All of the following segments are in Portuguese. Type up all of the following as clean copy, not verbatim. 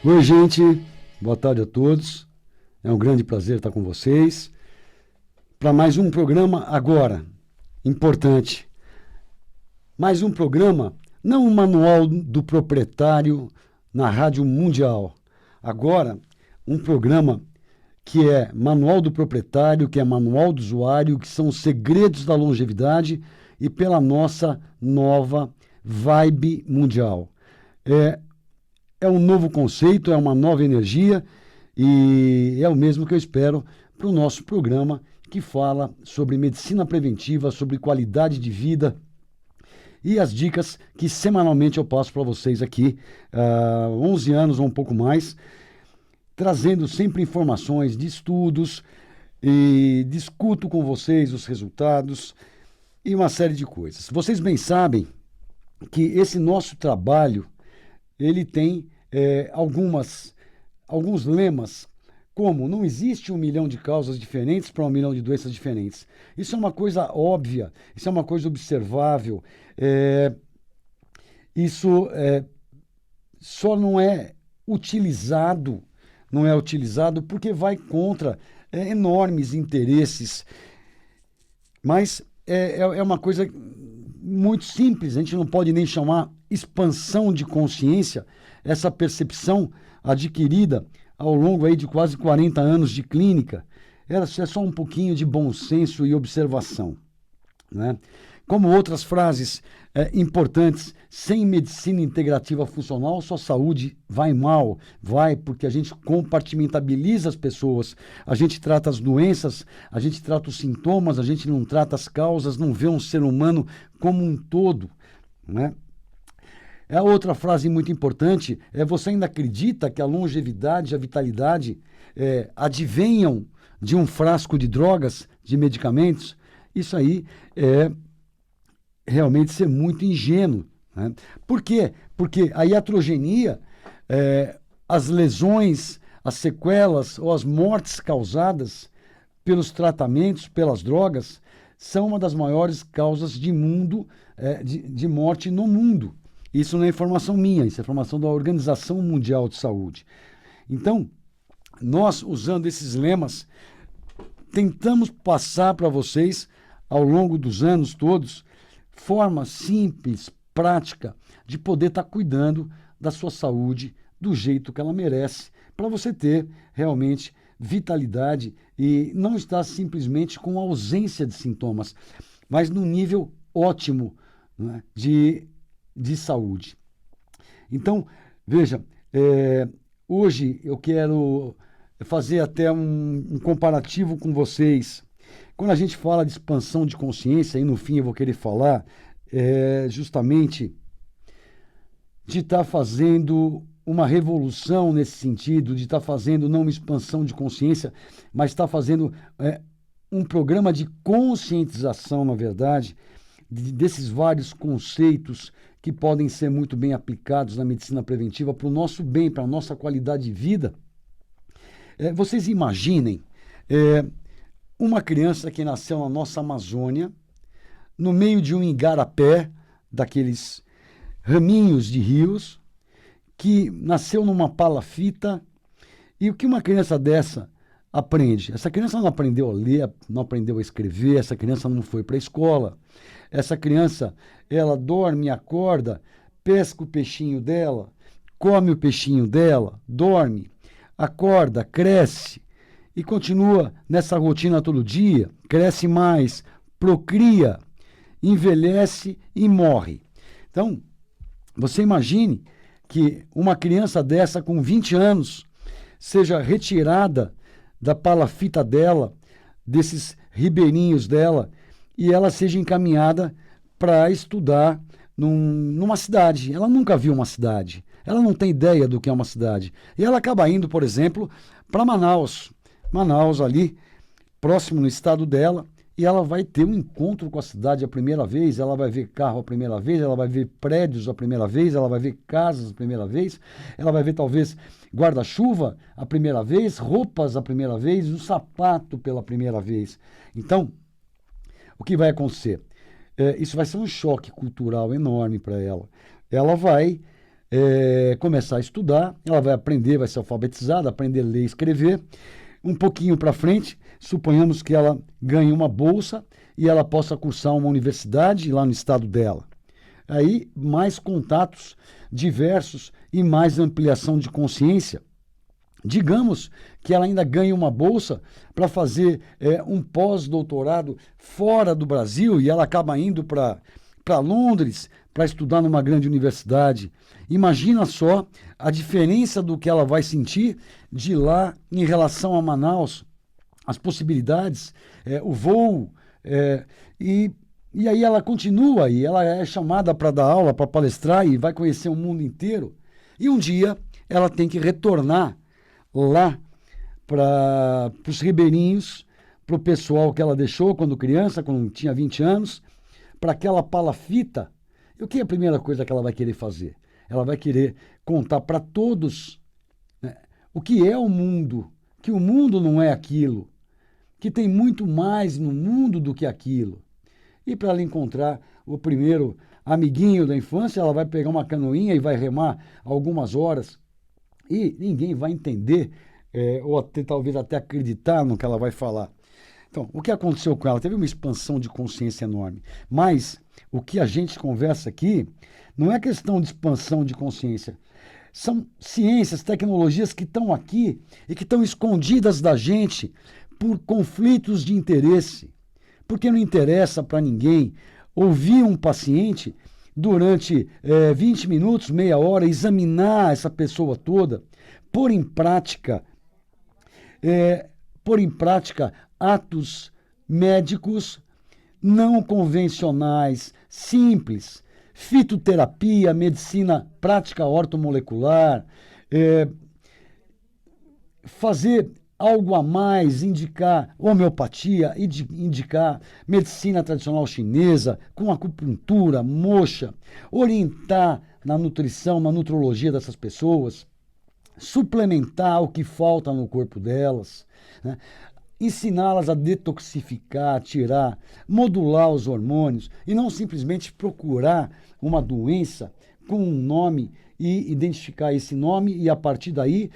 Oi, gente. Boa tarde a todos. É um grande prazer estar com vocês. Para mais um programa agora, importante. Mais um programa, não um manual do proprietário na Rádio Mundial. Agora, um programa que é manual do proprietário, que é manual do usuário, que são os segredos da longevidade e pela nossa nova vibe mundial. É um novo conceito, é uma nova energia e é o mesmo que eu espero para o nosso programa que fala sobre medicina preventiva, sobre qualidade de vida e as dicas que semanalmente eu passo para vocês aqui, há 11 anos ou um pouco mais, trazendo sempre informações de estudos e discuto com vocês os resultados e uma série de coisas. Vocês bem sabem que esse nosso trabalho ele tem alguns lemas, como não existe 1 milhão de causas diferentes para 1 milhão de doenças diferentes. Isso é uma coisa óbvia, isso é uma coisa observável, isso só não é utilizado porque vai contra enormes interesses, mas é uma coisa muito simples, a gente não pode nem chamar expansão de consciência, essa percepção adquirida ao longo aí de quase 40 anos de clínica, é só um pouquinho de bom senso e observação, né? Como outras frases importantes, sem medicina integrativa funcional, sua saúde vai mal. Vai porque a gente compartimentaliza as pessoas, a gente trata as doenças, a gente trata os sintomas, a gente não trata as causas, não vê um ser humano como um todo, né? A outra frase muito importante é: você ainda acredita que a longevidade e a vitalidade advenham de um frasco de drogas, de medicamentos? Isso aí é realmente ser muito ingênuo, né? Por quê? Porque a iatrogenia, as lesões, as sequelas ou as mortes causadas pelos tratamentos, pelas drogas, são uma das maiores causas de morte no mundo. Isso não é informação minha, isso é informação da Organização Mundial de Saúde. Então, nós, usando esses lemas, tentamos passar para vocês, ao longo dos anos todos, forma simples, prática, de poder estar cuidando da sua saúde do jeito que ela merece, para você ter realmente vitalidade e não estar simplesmente com ausência de sintomas, mas num nível ótimo, né, de saúde. Então, veja, hoje eu quero fazer até um comparativo com vocês. Quando a gente fala de expansão de consciência, e no fim eu vou querer falar justamente de estar fazendo uma revolução nesse sentido, de estar fazendo não uma expansão de consciência, mas estar fazendo um programa de conscientização, na verdade, desses vários conceitos que podem ser muito bem aplicados na medicina preventiva para o nosso bem, para a nossa qualidade de vida. Vocês imaginem uma criança que nasceu na nossa Amazônia, no meio de um igarapé, daqueles raminhos de rios, que nasceu numa palafita, e o que uma criança dessa aprende? Essa criança não aprendeu a ler, não aprendeu a escrever, essa criança não foi para a escola. Essa criança, ela dorme, acorda, pesca o peixinho dela, come o peixinho dela, dorme, acorda, cresce e continua nessa rotina todo dia, cresce mais, procria, envelhece e morre. Então, você imagine que uma criança dessa com 20 anos seja retirada da palafita dela, desses ribeirinhos dela, e ela seja encaminhada para estudar numa cidade. Ela nunca viu uma cidade, ela não tem ideia do que é uma cidade. E ela acaba indo, por exemplo, para Manaus. Manaus ali, próximo no estado dela, e ela vai ter um encontro com a cidade a primeira vez, ela vai ver carro a primeira vez, ela vai ver prédios a primeira vez, ela vai ver casas a primeira vez, ela vai ver talvez guarda-chuva a primeira vez, roupas a primeira vez, um sapato pela primeira vez. Então, o que vai acontecer? Isso vai ser um choque cultural enorme para ela. Ela vai começar a estudar, ela vai aprender, vai ser alfabetizada, aprender a ler e escrever. Um pouquinho para frente, suponhamos que ela ganhe uma bolsa e ela possa cursar uma universidade lá no estado dela. Aí, mais contatos diversos e mais ampliação de consciência. Digamos que ela ainda ganhe uma bolsa para fazer um pós-doutorado fora do Brasil e ela acaba indo para Londres para estudar numa grande universidade. Imagina só a diferença do que ela vai sentir de lá em relação a Manaus, as possibilidades, o voo, e aí ela continua e ela é chamada para dar aula, para palestrar e vai conhecer o mundo inteiro. E um dia ela tem que retornar lá para os ribeirinhos, para o pessoal que ela deixou quando criança, quando tinha 20 anos, para aquela palafita. E o que é a primeira coisa que ela vai querer fazer? Ela vai querer contar para todos, né, o que é o mundo, que o mundo não é aquilo, que tem muito mais no mundo do que aquilo. E para ela encontrar o primeiro amiguinho da infância, ela vai pegar uma canoinha e vai remar algumas horas. E ninguém vai entender, ou até, talvez até acreditar no que ela vai falar. Então, o que aconteceu com ela? Teve uma expansão de consciência enorme. Mas o que a gente conversa aqui não é questão de expansão de consciência. São ciências, tecnologias que estão aqui e que estão escondidas da gente por conflitos de interesse. Porque não interessa para ninguém ouvir um paciente durante 20 minutos, meia hora, examinar essa pessoa toda, pôr em prática atos médicos não convencionais, simples, fitoterapia, medicina prática ortomolecular, fazer algo a mais, indicar homeopatia, indicar medicina tradicional chinesa, com acupuntura, moxa, orientar na nutrição, na nutrologia dessas pessoas, suplementar o que falta no corpo delas, né? Ensiná-las a detoxificar, tirar, modular os hormônios e não simplesmente procurar uma doença com um nome e identificar esse nome e a partir daí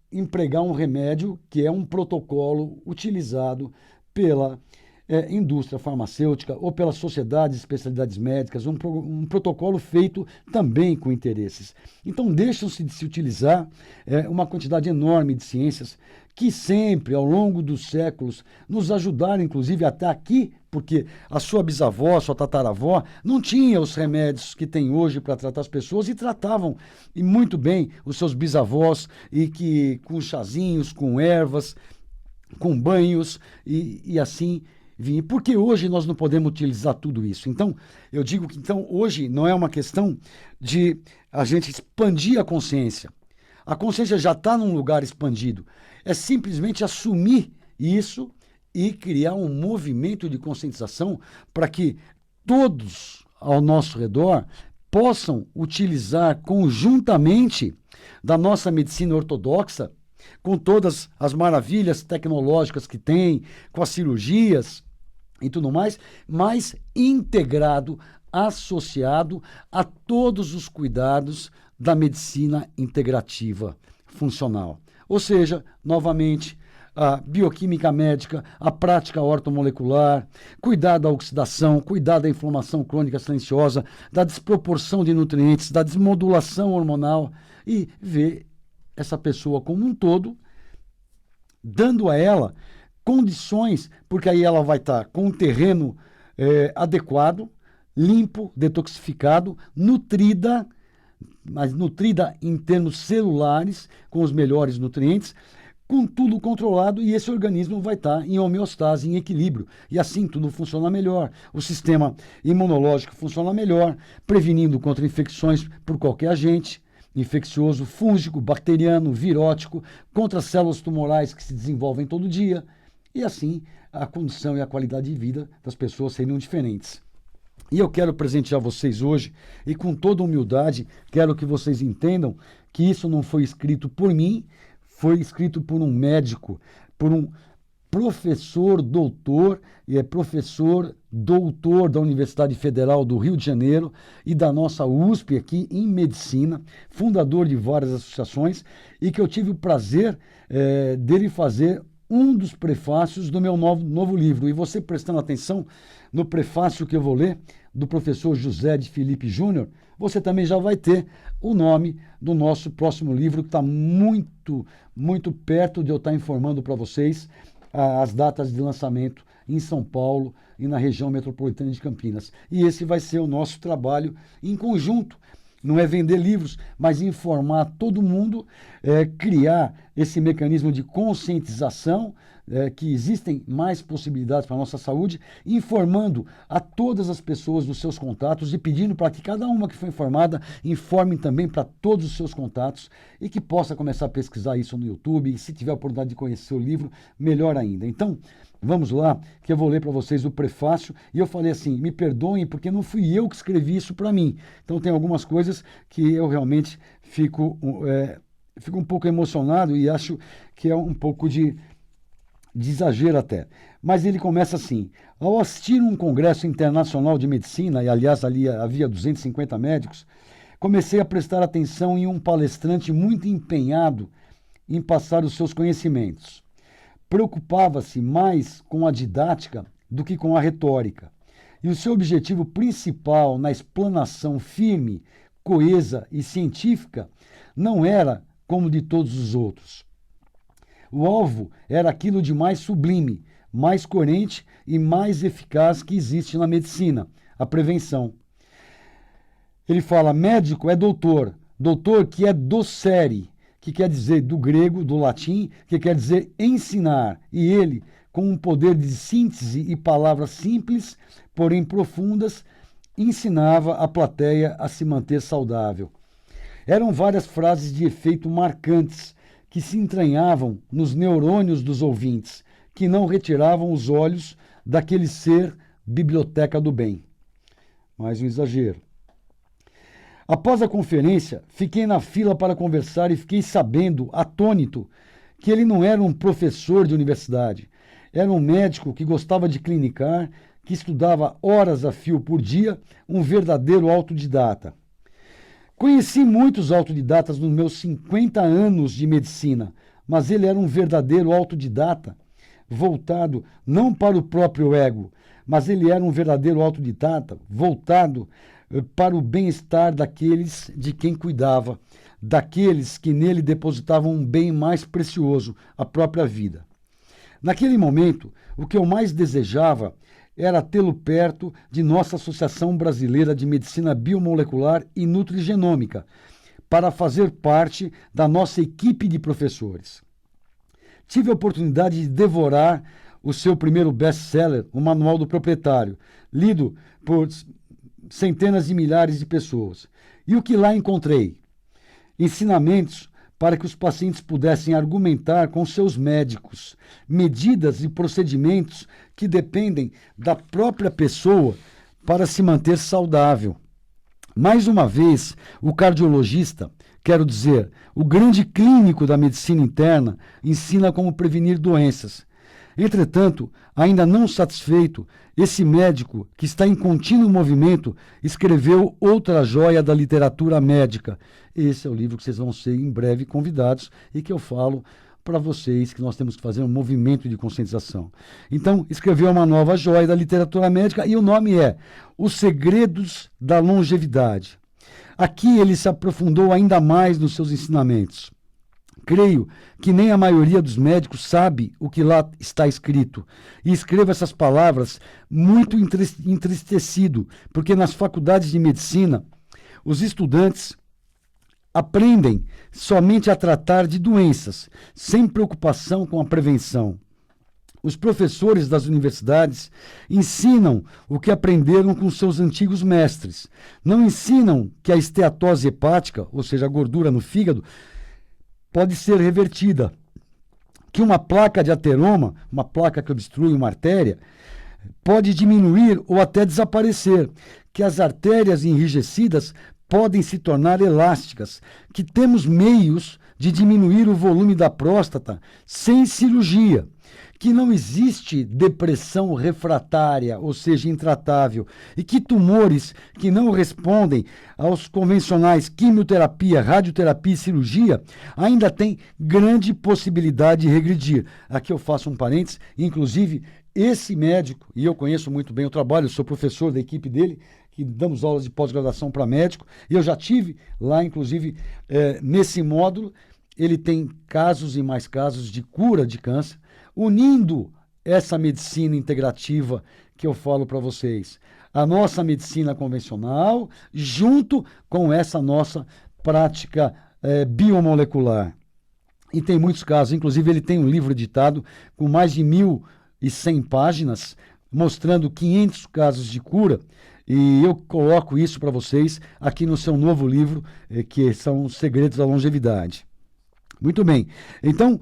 empregar um remédio que é um protocolo utilizado pela indústria farmacêutica ou pelas sociedades de especialidades médicas, um protocolo feito também com interesses. Então, deixam-se de se utilizar uma quantidade enorme de ciências que sempre, ao longo dos séculos, nos ajudaram, inclusive até aqui, porque a sua bisavó, a sua tataravó, não tinha os remédios que tem hoje para tratar as pessoas e tratavam e muito bem os seus bisavós, e que com chazinhos, com ervas, com banhos e assim vinha. Porque hoje nós não podemos utilizar tudo isso. Então, eu digo que hoje não é uma questão de a gente expandir a consciência. A consciência já está num lugar expandido. É simplesmente assumir isso e criar um movimento de conscientização para que todos ao nosso redor possam utilizar conjuntamente da nossa medicina ortodoxa, com todas as maravilhas tecnológicas que tem, com as cirurgias e tudo mais, mas integrado, associado a todos os cuidados da medicina integrativa funcional. Ou seja, novamente, a bioquímica médica, a prática ortomolecular, cuidar da oxidação, cuidar da inflamação crônica silenciosa, da desproporção de nutrientes, da desmodulação hormonal e ver essa pessoa como um todo, dando a ela condições, porque aí ela vai estar com um terreno adequado, limpo, detoxificado, nutrida, mas nutrida em termos celulares, com os melhores nutrientes, com tudo controlado, e esse organismo vai estar em homeostase, em equilíbrio. E assim tudo funciona melhor. O sistema imunológico funciona melhor, prevenindo contra infecções por qualquer agente infeccioso, fúngico, bacteriano, virótico, contra células tumorais que se desenvolvem todo dia. E assim a condição e a qualidade de vida das pessoas seriam diferentes. E eu quero presentear vocês hoje, e com toda humildade, quero que vocês entendam que isso não foi escrito por mim, foi escrito por um médico, por professor doutor e é professor doutor da Universidade Federal do Rio de Janeiro e da nossa USP aqui em Medicina, fundador de várias associações e que eu tive o prazer dele fazer um dos prefácios do meu novo livro. E você prestando atenção no prefácio que eu vou ler, do professor José de Felipe Júnior, você também já vai ter o nome do nosso próximo livro, que está muito, muito perto de eu estar informando para vocês as datas de lançamento em São Paulo e na região metropolitana de Campinas. E esse vai ser o nosso trabalho em conjunto. Não é vender livros, mas informar todo mundo, criar esse mecanismo de conscientização, que existem mais possibilidades para a nossa saúde, informando a todas as pessoas dos seus contatos e pedindo para que cada uma que foi informada informe também para todos os seus contatos e que possa começar a pesquisar isso no YouTube e se tiver a oportunidade de conhecer o livro, melhor ainda. Então, vamos lá, que eu vou ler para vocês o prefácio. E eu falei assim, me perdoem, porque não fui eu que escrevi isso para mim. Então tem algumas coisas que eu realmente fico um pouco emocionado e acho que é um pouco de exagero até. Mas ele começa assim: ao assistir um congresso internacional de medicina, e aliás ali havia 250 médicos, comecei a prestar atenção em um palestrante muito empenhado em passar os seus conhecimentos. Preocupava-se mais com a didática do que com a retórica. E o seu objetivo principal na explanação firme, coesa e científica não era como de todos os outros. O alvo era aquilo de mais sublime, mais coerente e mais eficaz que existe na medicina, a prevenção. Ele fala, médico é doutor, doutor que é docere, que quer dizer do grego, do latim, que quer dizer ensinar, e ele, com um poder de síntese e palavras simples, porém profundas, ensinava a plateia a se manter saudável. Eram várias frases de efeito marcantes, que se entranhavam nos neurônios dos ouvintes, que não retiravam os olhos daquele ser biblioteca do bem. Mais um exagero. Após a conferência, fiquei na fila para conversar e fiquei sabendo, atônito, que ele não era um professor de universidade. Era um médico que gostava de clinicar, que estudava horas a fio por dia, um verdadeiro autodidata. Conheci muitos autodidatas nos meus 50 anos de medicina, mas ele era um verdadeiro autodidata, voltado não para o próprio ego, mas ele era um verdadeiro autodidata, voltado para o bem-estar daqueles de quem cuidava, daqueles que nele depositavam um bem mais precioso, a própria vida. Naquele momento, o que eu mais desejava era tê-lo perto de nossa Associação Brasileira de Medicina Biomolecular e Nutrigenômica, para fazer parte da nossa equipe de professores. Tive a oportunidade de devorar o seu primeiro best-seller, o Manual do Proprietário, lido por centenas de milhares de pessoas. E o que lá encontrei? Ensinamentos para que os pacientes pudessem argumentar com seus médicos medidas e procedimentos que dependem da própria pessoa para se manter saudável. Mais uma vez, o cardiologista, quero dizer, o grande clínico da medicina interna, ensina como prevenir doenças. Entretanto, ainda não satisfeito, esse médico, que está em contínuo movimento, escreveu outra joia da literatura médica. Esse é o livro que vocês vão ser em breve convidados e que eu falo para vocês que nós temos que fazer um movimento de conscientização. Então, escreveu uma nova joia da literatura médica e o nome é Os Segredos da Longevidade. Aqui ele se aprofundou ainda mais nos seus ensinamentos. Creio que nem a maioria dos médicos sabe o que lá está escrito. E escrevo essas palavras muito entristecido, porque nas faculdades de medicina, os estudantes aprendem somente a tratar de doenças, sem preocupação com a prevenção. Os professores das universidades ensinam o que aprenderam com seus antigos mestres. Não ensinam que a esteatose hepática, ou seja, a gordura no fígado, pode ser revertida, que uma placa de ateroma, uma placa que obstrui uma artéria, pode diminuir ou até desaparecer, que as artérias enrijecidas podem se tornar elásticas, que temos meios de diminuir o volume da próstata sem cirurgia, que não existe depressão refratária, ou seja, intratável, e que tumores que não respondem aos convencionais quimioterapia, radioterapia e cirurgia ainda têm grande possibilidade de regredir. Aqui eu faço um parênteses, inclusive esse médico, e eu conheço muito bem o trabalho, eu sou professor da equipe dele, que damos aulas de pós-graduação para médico, e eu já tive lá, inclusive, nesse módulo, ele tem casos e mais casos de cura de câncer, unindo essa medicina integrativa que eu falo para vocês, a nossa medicina convencional, junto com essa nossa prática biomolecular. E tem muitos casos, inclusive ele tem um livro editado com mais de 1.100 páginas, mostrando 500 casos de cura, e eu coloco isso para vocês aqui no seu novo livro, que são os Segredos da Longevidade. Muito bem, então,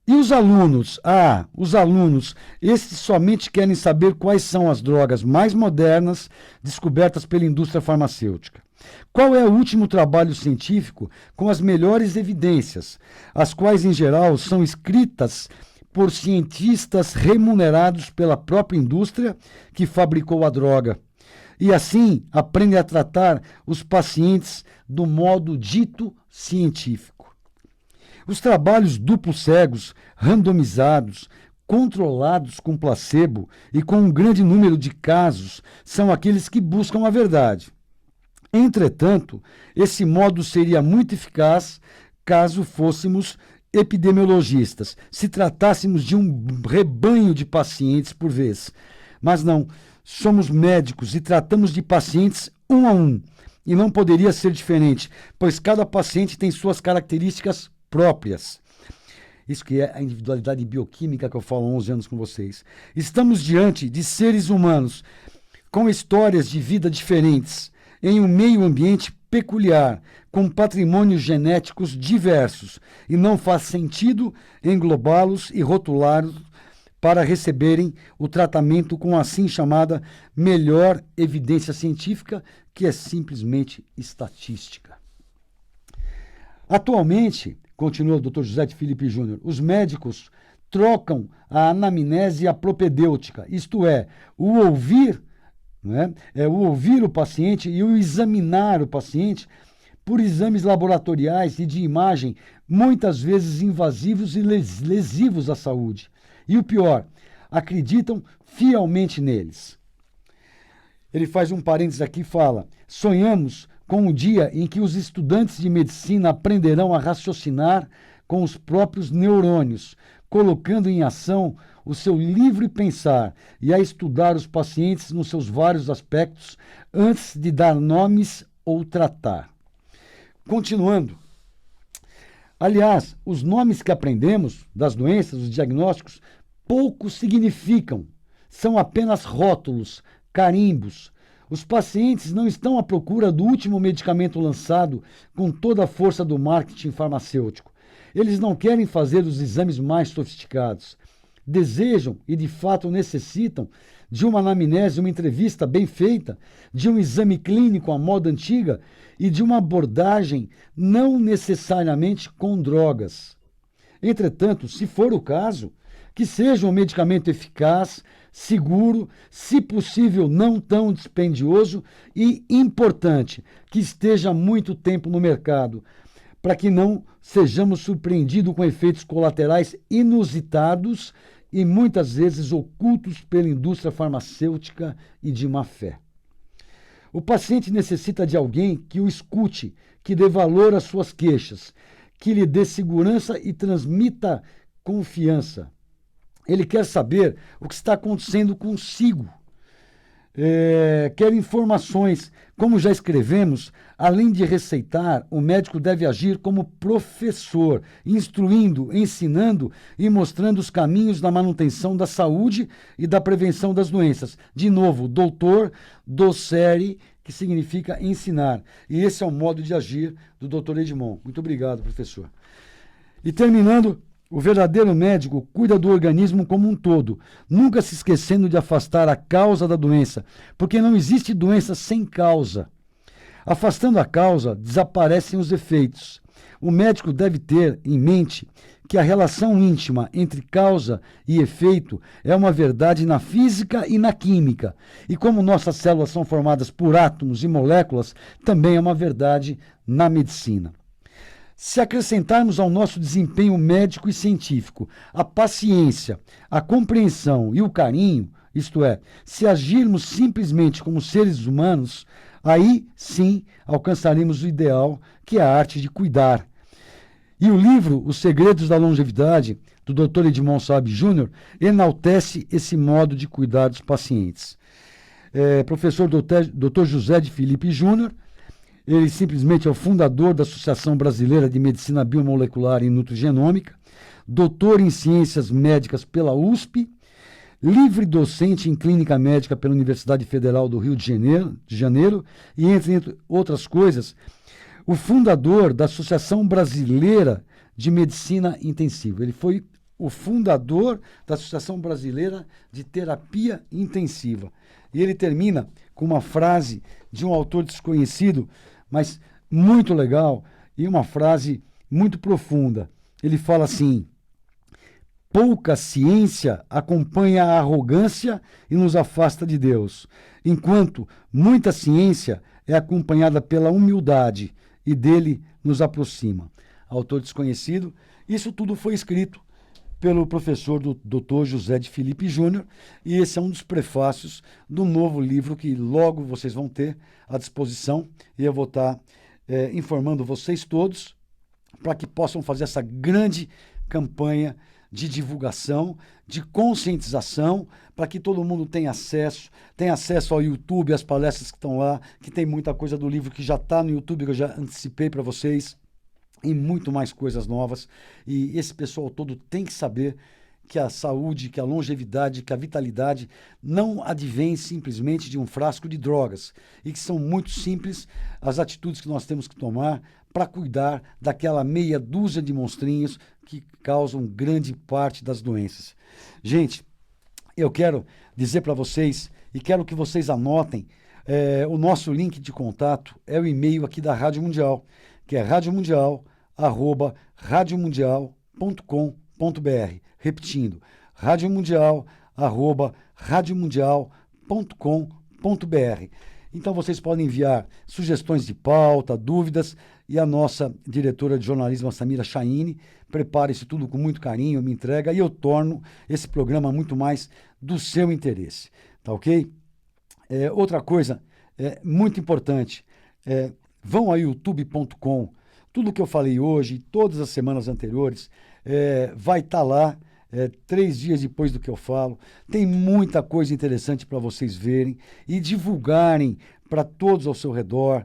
e os alunos? Os alunos, esses somente querem saber quais são as drogas mais modernas descobertas pela indústria farmacêutica. Qual é o último trabalho científico com as melhores evidências, as quais, em geral, são escritas por cientistas remunerados pela própria indústria que fabricou a droga. E assim aprendem a tratar os pacientes do modo dito científico. Os trabalhos duplos cegos, randomizados, controlados com placebo e com um grande número de casos são aqueles que buscam a verdade. Entretanto, esse modo seria muito eficaz caso fôssemos epidemiologistas, se tratássemos de um rebanho de pacientes por vez. Mas não, somos médicos e tratamos de pacientes um a um. E não poderia ser diferente, pois cada paciente tem suas características próprias. Isso que é a individualidade bioquímica que eu falo há 11 anos com vocês. Estamos diante de seres humanos com histórias de vida diferentes, em um meio ambiente peculiar, com patrimônios genéticos diversos, e não faz sentido englobá-los e rotulá-los para receberem o tratamento com a assim chamada melhor evidência científica, que é simplesmente estatística. Atualmente, continua o Dr. José de Filipe Júnior, os médicos trocam a anamnese e a propedêutica, isto é, o ouvir, o ouvir o paciente e o examinar o paciente por exames laboratoriais e de imagem, muitas vezes invasivos e lesivos à saúde. E o pior, acreditam fielmente neles. Ele faz um parênteses aqui e fala: sonhamos com o dia em que os estudantes de medicina aprenderão a raciocinar com os próprios neurônios, colocando em ação o seu livre pensar e a estudar os pacientes nos seus vários aspectos antes de dar nomes ou tratar. Continuando. Aliás, os nomes que aprendemos das doenças, os diagnósticos, pouco significam. São apenas rótulos, carimbos. Os pacientes não estão à procura do último medicamento lançado com toda a força do marketing farmacêutico. Eles não querem fazer os exames mais sofisticados. Desejam e, de fato, necessitam de uma anamnese, uma entrevista bem feita, de um exame clínico à moda antiga e de uma abordagem não necessariamente com drogas. Entretanto, se for o caso, que seja um medicamento eficaz, seguro, se possível não tão dispendioso e importante, que esteja há muito tempo no mercado, para que não sejamos surpreendidos com efeitos colaterais inusitados e muitas vezes ocultos pela indústria farmacêutica e de má fé. O paciente necessita de alguém que o escute, que dê valor às suas queixas, que lhe dê segurança e transmita confiança. Ele quer saber o que está acontecendo consigo. Quer informações. Como já escrevemos, além de receitar, o médico deve agir como professor, instruindo, ensinando e mostrando os caminhos da manutenção da saúde e da prevenção das doenças. De novo, doutor, docere, que significa ensinar. E esse é o modo de agir do Dr. Edmond. Muito obrigado, professor. E terminando, o verdadeiro médico cuida do organismo como um todo, nunca se esquecendo de afastar a causa da doença, porque não existe doença sem causa. Afastando a causa, desaparecem os efeitos. O médico deve ter em mente que a relação íntima entre causa e efeito é uma verdade na física e na química. E como nossas células são formadas por átomos e moléculas, também é uma verdade na medicina. Se acrescentarmos ao nosso desempenho médico e científico a paciência, a compreensão e o carinho, isto é, se agirmos simplesmente como seres humanos, aí sim alcançaremos o ideal, que é a arte de cuidar. E o livro Os Segredos da Longevidade, do Dr. Edmond Saab Jr., enaltece esse modo de cuidar dos pacientes. Professor Dr. José de Felipe Júnior, ele simplesmente é o fundador da Associação Brasileira de Medicina Biomolecular e Nutrigenômica, doutor em Ciências Médicas pela USP, livre docente em Clínica Médica pela Universidade Federal do Rio de Janeiro e, entre outras coisas, o fundador da Associação Brasileira de Medicina Intensiva. Ele foi o fundador da Associação Brasileira de Terapia Intensiva. E ele termina com uma frase de um autor desconhecido, mas muito legal, e uma frase muito profunda. Ele fala assim: pouca ciência acompanha a arrogância e nos afasta de Deus, enquanto muita ciência é acompanhada pela humildade e dele nos aproxima. Autor desconhecido. Isso tudo foi escrito pelo professor do Dr. José de Felipe Júnior, e esse é um dos prefácios do novo livro que logo vocês vão ter à disposição, e eu vou estar informando vocês todos para que possam fazer essa grande campanha de divulgação, de conscientização, para que todo mundo tenha acesso ao YouTube, às palestras que estão lá, que tem muita coisa do livro que já está no YouTube, que eu já antecipei para vocês, e muito mais coisas novas. E esse pessoal todo tem que saber que a saúde, que a longevidade, que a vitalidade não advém simplesmente de um frasco de drogas, e que são muito simples as atitudes que nós temos que tomar para cuidar daquela meia dúzia de monstrinhos que causam grande parte das doenças. Gente, eu quero dizer para vocês, e quero que vocês anotem, o nosso link de contato é o e-mail aqui da Rádio Mundial, que é radiomundial@radiomundial.com.br. Repetindo, radiomundial@radiomundial.com.br. Então vocês podem enviar sugestões de pauta, dúvidas, e a nossa diretora de jornalismo, a Samira Chaine, prepara isso tudo com muito carinho, me entrega, e eu torno esse programa muito mais do seu interesse. Tá ok? Outra coisa muito importante, vão a youtube.com. Tudo que eu falei hoje, todas as semanas anteriores, vai estar lá 3 dias depois do que eu falo. Tem muita coisa interessante para vocês verem e divulgarem para todos ao seu redor.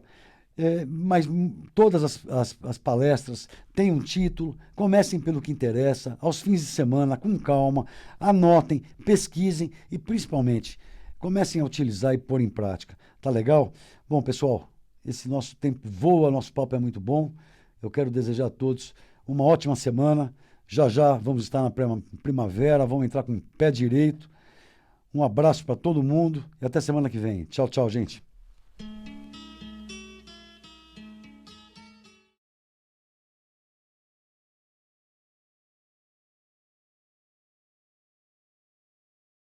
Mas todas as palestras têm um título. Comecem pelo que interessa, aos fins de semana, com calma, anotem, pesquisem e, principalmente, comecem a utilizar e pôr em prática. Tá legal? Bom, pessoal, esse nosso tempo voa, nosso papo é muito bom. Eu quero desejar a todos uma ótima semana. Já já vamos estar na primavera, vamos entrar com o pé direito. Um abraço para todo mundo e até semana que vem. Tchau, tchau, gente.